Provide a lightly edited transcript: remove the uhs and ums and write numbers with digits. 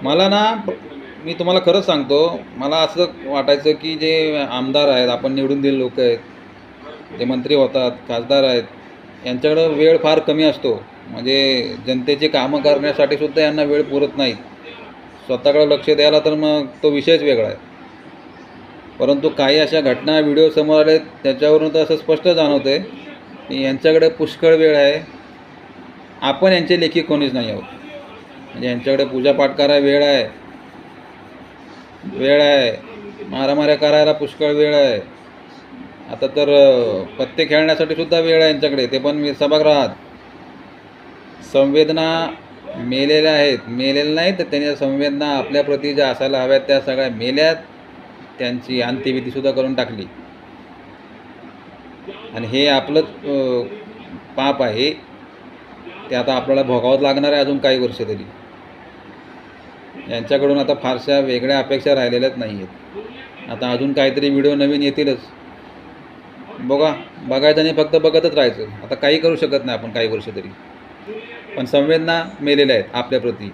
मला ना मी तुम्हाला खरंच सांगतो, मला असं वाटायचं की जे आमदार आहेत, आपण निवडून दिलेले लोक आहेत, जे मंत्री होतात, खासदार आहेत, यांच्याकडं वेळ फार कमी असतो. म्हणजे जनतेची कामं करण्यासाठी सुद्धा यांना वेळ पुरत नाही. स्वतःकडे लक्ष द्यायला तर मग तो विषयच वेगळा आहे. परंतु काही अशा घटना व्हिडिओ समोर आले, त्याच्यावरून तर असं स्पष्ट जाणवतं आहे की यांच्याकडे पुष्कळ वेळ आहे. आपण यांचे लेखी कोणीच नाही आहोत. म्हणजे यांच्याकडे पूजापाठ करायला वेळ आहे, मारामाऱ्या करायला पुष्कळ वेळ आहे. आता तर पत्ते खेळण्यासाठी सुद्धा वेळ आहे यांच्याकडे, ते पण सभागृहात. संवेदना मेलेल्या आहेत, मेलेल्या नाहीत तर त्यांच्या संवेदना आपल्याप्रती ज्या असायला हव्यात त्या सगळ्या मेल्यात. त्यांची अंत्यविधीसुद्धा करून टाकली. आणि हे आपलंच पाप आहे. ते आता आपल्याला भोगावंच लागणार आहे अजून काही वर्ष तरी. यांच्याकडून आता फारशा वेगळ्या अपेक्षा राहिलेल्याच नाही आहेत. आता अजून काहीतरी व्हिडिओ नवीन येतीलच. बघायचं आणि फक्त बघतच राहायचं. आता काही करू शकत नाही आपण काही वर्ष तरी. पण संवेदना मेलेल्या आहेत आपल्याप्रती.